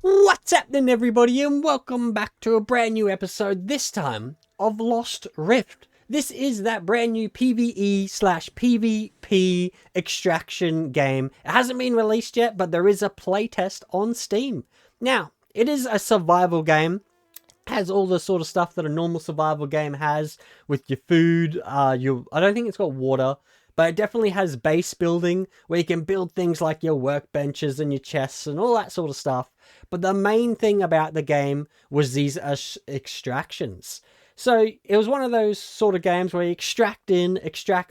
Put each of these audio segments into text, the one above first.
What's happening, everybody, and welcome back to a brand new episode, this time of Lost Rift. This is that brand new PvE/PvP extraction game. It hasn't been released yet, but there is a playtest on Steam. Now, it is a survival game. Has all the sort of stuff that a normal survival game has with your food. I don't think it's got water, but it definitely has base building where you can build things like your workbenches and your chests and all that sort of stuff. But the main thing about the game was these extractions. So it was one of those sort of games where you extract,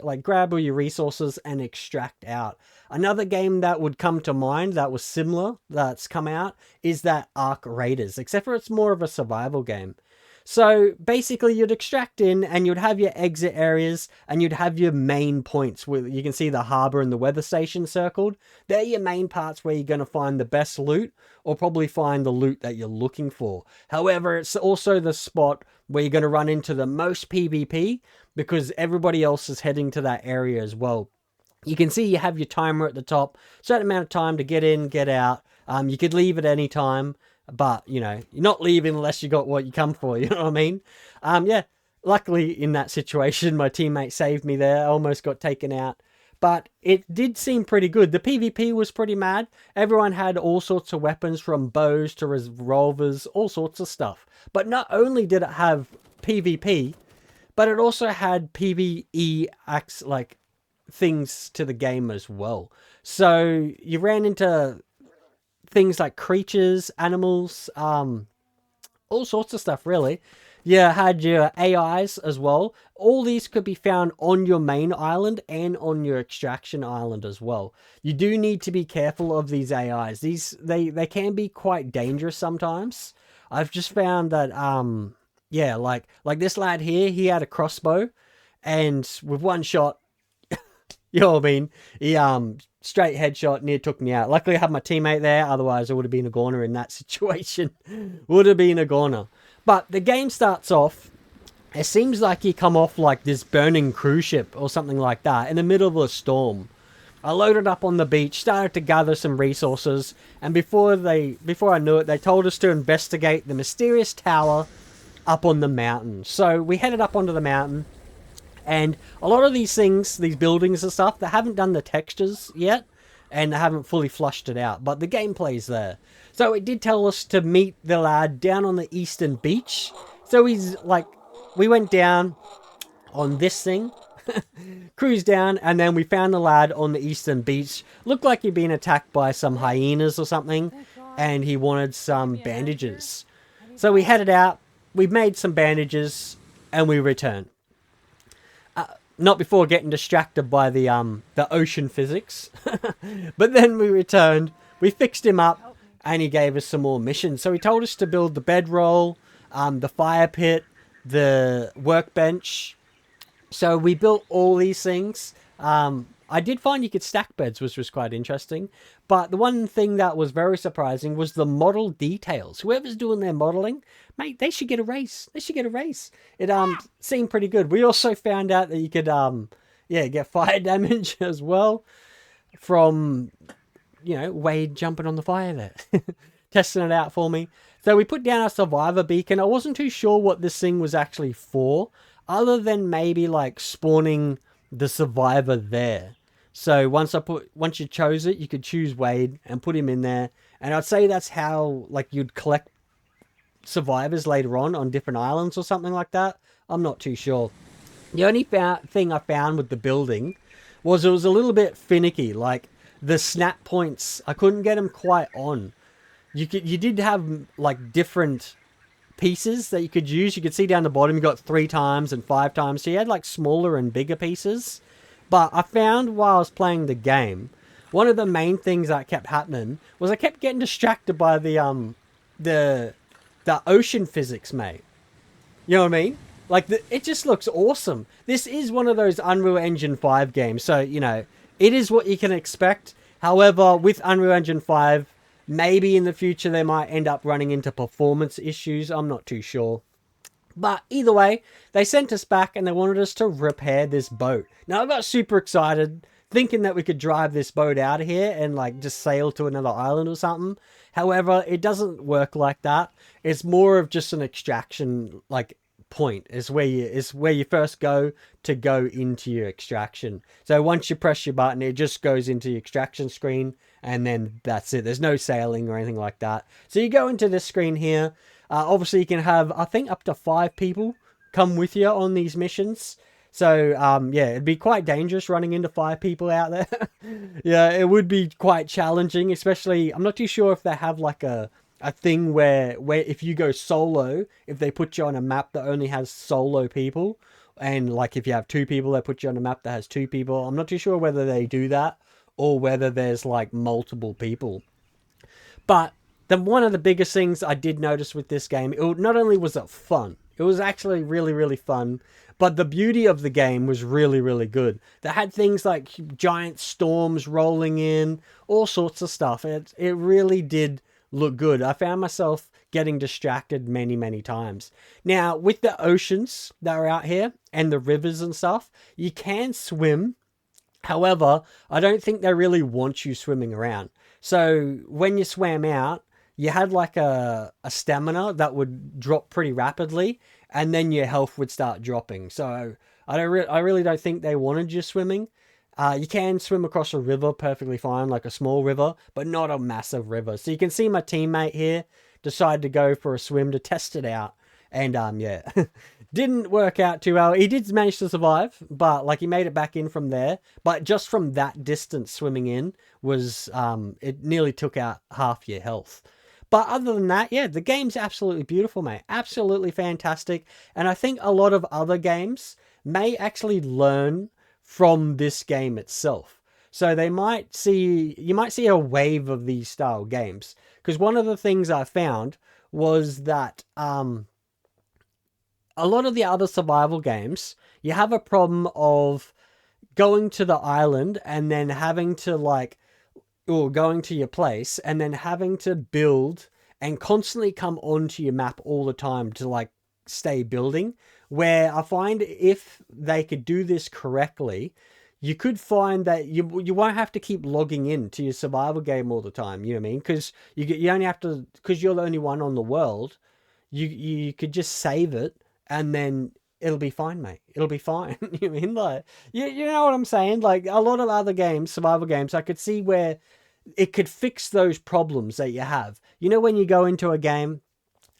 like grab all your resources and extract out. Another game that would come to mind that was similar, that's come out, is that Raiders, except for it's more of a survival game. So basically you'd extract in and you'd have your exit areas and you'd have your main points where you can see the harbour and the weather station circled. They're your main parts where you're going to find the best loot or probably find the loot that you're looking for. However, it's also the spot where you're going to run into the most PvP because everybody else is heading to that area as well. You can see you have your timer at the top, certain amount of time to get in, get out. You could leave at any time. But, you know, you're not leaving unless you got what you come for, you know what I mean? Yeah, luckily in that situation, my teammate saved me there. I almost got taken out. But it did seem pretty good. The PvP was pretty mad. Everyone had all sorts of weapons from bows to revolvers, all sorts of stuff. But not only did it have PvP, but it also had PvE like things to the game as well. So you ran into things like creatures, animals, all sorts of stuff, really. You had your AIs as well. All these could be found on your main island and on your extraction island as well. You do need to be careful of these AIs. They can be quite dangerous sometimes. I've just found that, yeah, like this lad here, he had a crossbow, and with one shot, you know what I mean? He straight headshot near took me out. Luckily I had my teammate there, otherwise I would have been a goner in that situation. Would have been a goner. But the game starts off, it seems like you come off like this burning cruise ship or something like that in the middle of a storm. I loaded up on the beach, started to gather some resources, and before I knew it, they told us to investigate the mysterious tower up on the mountain. So we headed up onto the mountain. And a lot of these things, these buildings and stuff, they haven't done the textures yet, and they haven't fully flushed it out, but the gameplay's there. So it did tell us to meet the lad down on the eastern beach. So he's like, we went down on this thing, cruised down, and then we found the lad on the eastern beach. Looked like he'd been attacked by some hyenas or something, and he wanted some bandages. So we headed out, we made some bandages, and we returned. Not before getting distracted by the ocean physics. But then we returned, we fixed him up, and he gave us some more missions. So he told us to build the bedroll, the fire pit, the workbench. So we built all these things. I did find you could stack beds, which was quite interesting. But the one thing that was very surprising was the model details. Whoever's doing their modeling, mate, they should get a raise. They should get a raise. It seemed pretty good. We also found out that you could get fire damage as well from, you know, Wade jumping on the fire there. Testing it out for me. So we put down our survivor beacon. I wasn't too sure what this thing was actually for, other than maybe like spawning the survivor there. So once you chose it, you could choose Wade and put him in there. And I'd say that's how like you'd collect survivors later on different islands or something like that. I'm not too sure. The only thing I found with the building was it was a little bit finicky. Like the snap points, I couldn't get them quite on. You did have like different pieces that you could use. You could see down the bottom you got 3 times and 5 times. So you had like smaller and bigger pieces. But I found while I was playing the game, one of the main things that kept happening was I kept getting distracted by the ocean physics, mate. You know what I mean? Like, it just looks awesome. This is one of those Unreal Engine 5 games, so, you know, it is what you can expect. However, with Unreal Engine 5, maybe in the future they might end up running into performance issues. I'm not too sure. But either way, they sent us back and they wanted us to repair this boat. Now, I got super excited, thinking that we could drive this boat out of here and, like, just sail to another island or something. However, it doesn't work like that. It's more of just an extraction, like, point is where you first go into your extraction. So once you press your button, it just goes into the extraction screen, and then that's it. There's no sailing or anything like that. So you go into this screen here. Obviously, you can have, I think, up to 5 people come with you on these missions. So, yeah, it'd be quite dangerous running into 5 people out there. Yeah, it would be quite challenging, especially, I'm not too sure if they have, like, a thing where if you go solo, if they put you on a map that only has solo people, and, like, if you have 2 people, they put you on a map that has 2 people. I'm not too sure whether they do that, or whether there's, like, multiple people. But one of the biggest things I did notice with this game, not only was it fun, it was actually really, really fun, but the beauty of the game was really, really good. They had things like giant storms rolling in, all sorts of stuff. It really did look good. I found myself getting distracted many, many times. Now, with the oceans that are out here, and the rivers and stuff, you can swim. However, I don't think they really want you swimming around. So when you swam out, you had like a stamina that would drop pretty rapidly, and then your health would start dropping. So I really don't think they wanted you swimming. You can swim across a river perfectly fine, like a small river, but not a massive river. So you can see my teammate here decided to go for a swim to test it out. And yeah, didn't work out too well. He did manage to survive, but like he made it back in from there. But just from that distance swimming in was, it nearly took out half your health. But other than that, yeah, the game's absolutely beautiful, mate. Absolutely fantastic. And I think a lot of other games may actually learn from this game itself. So you might see a wave of these style games. Because one of the things I found was that a lot of the other survival games, you have a problem of going to the island and then having to or going to your place and then having to build and constantly come onto your map all the time to stay building. Where I find if they could do this correctly, you could find that you won't have to keep logging in to your survival game all the time. You know what I mean? Because you only have to, because you're the only one on the world, you could just save it and then it'll be fine, mate. It'll be fine. You know what I mean? You know what I'm saying? Like a lot of other games, survival games, I could see where it could fix those problems that you have. You know, when you go into a game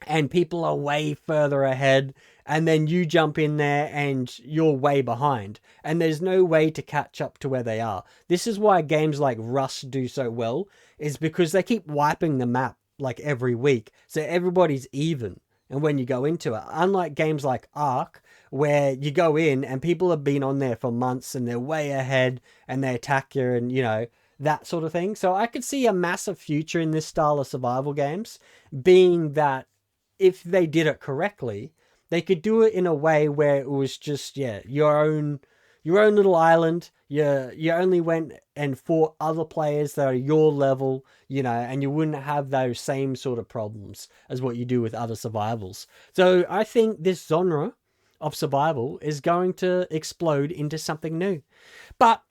and people are way further ahead and then you jump in there and you're way behind and there's no way to catch up to where they are. This is why games like Rust do so well, is because they keep wiping the map like every week. So everybody's even. And when you go into it, unlike games like Ark, where you go in and people have been on there for months and they're way ahead and they attack you and, you know, that sort of thing. So I could see a massive future in this style of survival games, being that if they did it correctly, they could do it in a way where it was just, yeah, your own little island. You only went and fought other players that are your level, you know, and you wouldn't have those same sort of problems as what you do with other survivals. So I think this genre of survival is going to explode into something new. But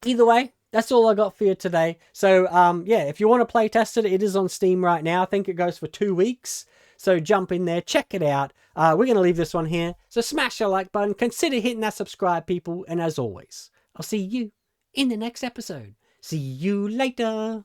either way, that's all I got for you today. So yeah, if you want to play test it, it is on Steam right now. I think it goes for 2 weeks. So jump in there, check it out. We're going to leave this one here. So smash the like button, consider hitting that subscribe, people. And as always, I'll see you in the next episode. See you later.